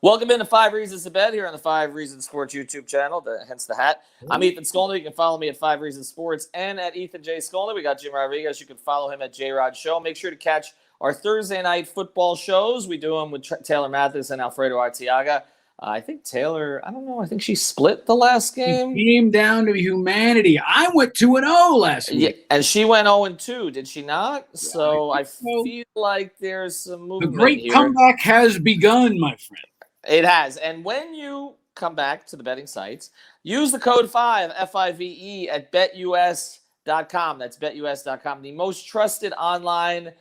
Welcome into 5 Reasons to Bet here on the 5 Reasons Sports YouTube channel, hence the hat. I'm Ethan Skolnick. You can follow me at 5 Reasons Sports and at Ethan J. Skolnick. We got Jim Rodriguez. You can follow him at Jrod Show. Make sure to catch our Thursday night football shows. We do them with Taylor Mathis and Alfredo Arteaga. I think Taylor, I don't know, I think she split the last game. It came down to humanity. I went 2-0 last week. Yeah, and she went 0-2, did she not? So I feel like there's some movement here. The great comeback has begun, my friend. It has. And when you come back to the betting sites, use the code 5, F-I-V-E, at betus.com. That's betus.com, the most trusted online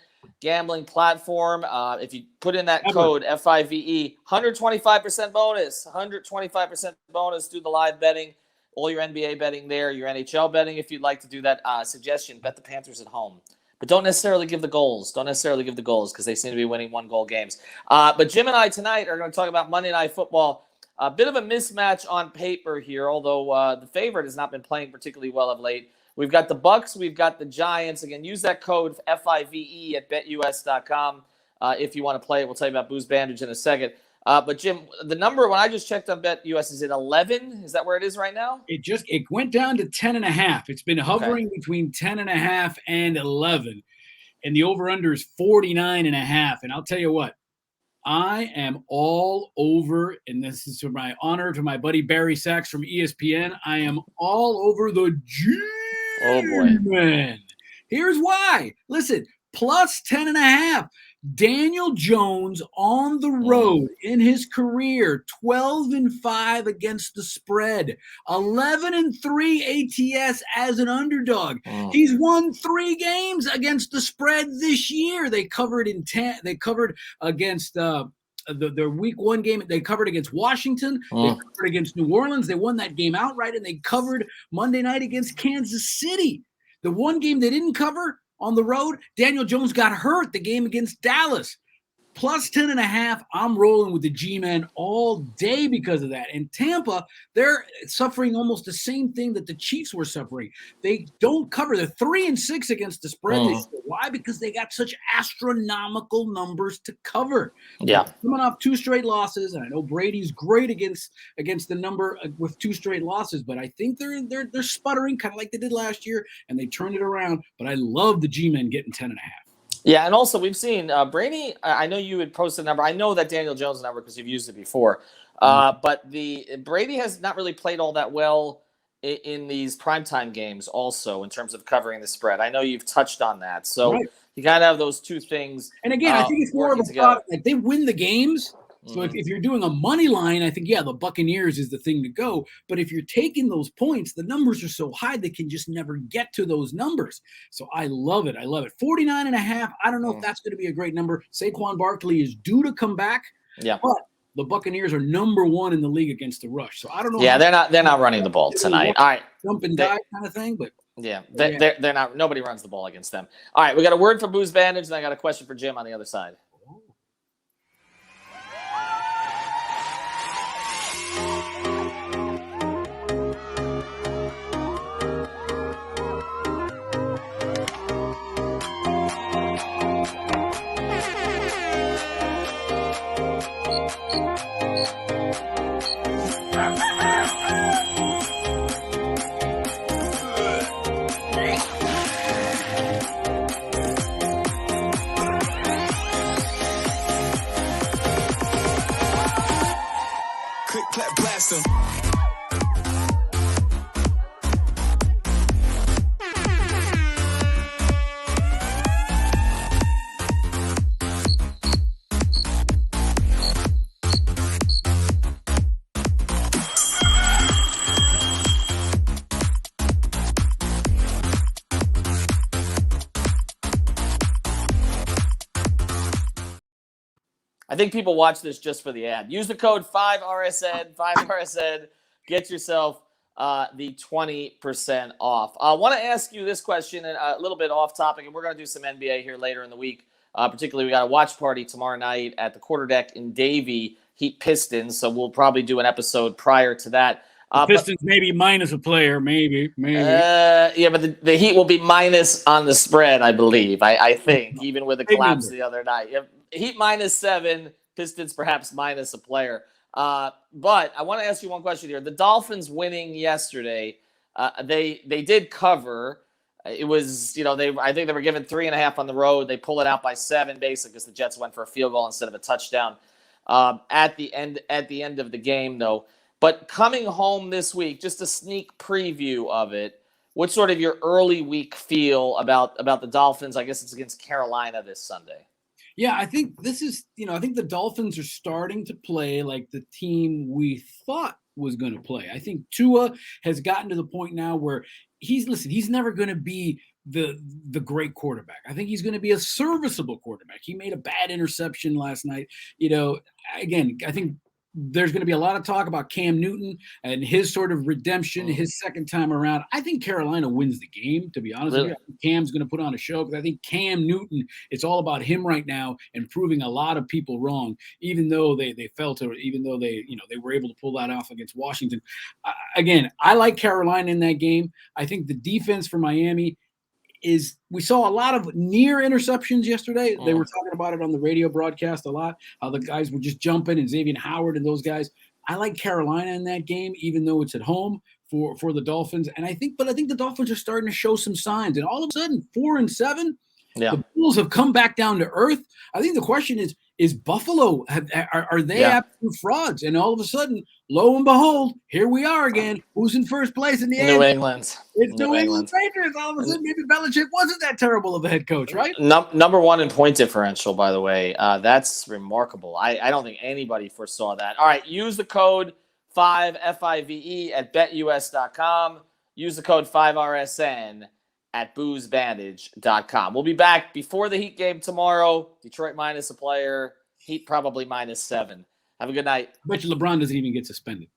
gambling platform. If you put in that code, F-I-V-E, 125% bonus, 125% bonus. Do the live betting, all your NBA betting there, your NHL betting. If you'd like to do that, suggestion, bet the Panthers at home. But don't necessarily give the goals. Because they seem to be winning 1-goal games. But Jim and I tonight are going to talk about Monday Night Football. A bit of a mismatch on paper here, although the favorite has not been playing particularly well of late. We've got the Bucs. We've got the Giants. Again, use that code FIVE at betus.com if you want to play it. We'll tell you about Booze Bandage in a second. But Jim, the number when I just checked on BetUS, is it 11? Is that where it is right now? It went down to 10.5. It's been hovering between 10.5 and 11, and the over/under is 49.5. And I'll tell you what, I am all over, and this is to my honor to my buddy Barry Sachs from ESPN. I am all over the G-Men. Here's why. Listen, plus 10.5. Daniel Jones on the road in his career, 12-5 against the spread, 11-3 ATS as an underdog. He's won 3 games against the spread this year. They covered in 10. They covered against their week 1 game. They covered against Washington. They covered against New Orleans. They won that game outright, and they covered Monday night against Kansas City. The one game they didn't cover on the road, Daniel Jones got hurt the game against Dallas. Plus 10.5, I'm rolling with the G-Men all day because of that. And Tampa, they're suffering almost the same thing that the Chiefs were suffering. They don't cover. They're 3-6 against the spread this year. Why? Because they got such astronomical numbers to cover. Yeah. They're coming off 2 straight losses, and I know Brady's great against the number with 2 straight losses, but I think they're sputtering kind of like they did last year, and they turned it around. But I love the G-Men getting 10.5. Yeah, and also we've seen Brady. I know you had posted a number. I know that Daniel Jones number because you've used it before. But the Brady has not really played all that well in these primetime games. Also, in terms of covering the spread, I know you've touched on that. So you gotta have those 2 things. And again, I think it's more of a product. Like they win the games. So if you're doing a money line, I think, the Buccaneers is the thing to go. But if you're taking those points, the numbers are so high they can just never get to those numbers. So I love it. 49.5. I don't know if that's going to be a great number. Saquon Barkley is due to come back. Yeah. But the Buccaneers are number 1 in the league against the rush. So I don't know. Yeah, they're not running the ball tonight. All right. Jump and dive kind of thing, but they're not. Nobody runs the ball against them. All right, we got a word for Booze Bandage, and I got a question for Jim on the other side. I think people watch this just for the ad. Use the code 5RSN, 5RSN. Get yourself the 20% off. I want to ask you this question, and a little bit off topic, and we're going to do some NBA here later in the week. Particularly, we got a watch party tomorrow night at the Quarterdeck in Davie, Heat Pistons, so we'll probably do an episode prior to that. Pistons maybe minus a player, maybe. Yeah, but the Heat will be minus on the spread, I believe. I think, even with the collapse the other night. Heat -7, Pistons perhaps minus a player. But I want to ask you one question here. The Dolphins winning yesterday, they did cover. It was, I think they were given 3.5 on the road. They pull it out by 7, basically, because the Jets went for a field goal instead of a touchdown at the end of the game, though. But coming home this week, just a sneak preview of it. What's sort of your early week feel about the Dolphins? I guess it's against Carolina this Sunday. Yeah, I think this is, I think the Dolphins are starting to play like the team we thought was going to play. I think Tua has gotten to the point now where he's never going to be the great quarterback. I think he's going to be a serviceable quarterback. He made a bad interception last night. Again, I think there's going to be a lot of talk about Cam Newton and his sort of redemption, his second time around. I think Carolina wins the game, to be honest with you. I think Cam's going to put on a show because I think Cam Newton, it's all about him right now and proving a lot of people wrong, even though they were able to pull that off against Washington. Again, I like Carolina in that game. I think the defense for Miami we saw a lot of near interceptions yesterday. They were talking about it on the radio broadcast a lot, how the guys were just jumping, and Xavier Howard and those guys. I like Carolina in that game, even though it's at home for the Dolphins. And I think the Dolphins are starting to show some signs. And all of a sudden, 4-7, the Bulls have come back down to earth. I think the question is Buffalo, are they absolute frauds? And all of a sudden, lo and behold, here we are again. Who's in first place in the New England? It's New England Patriots. All of a sudden, maybe Belichick wasn't that terrible of a head coach, right? Number 1 in point differential, by the way. That's remarkable. I don't think anybody foresaw that. All right, use the code 5 FIVE at betus.com. Use the code 5RSN at boozebandage.com. We'll be back before the Heat game tomorrow. Detroit minus a player. Heat probably minus 7. Have a good night. I bet you LeBron doesn't even get suspended.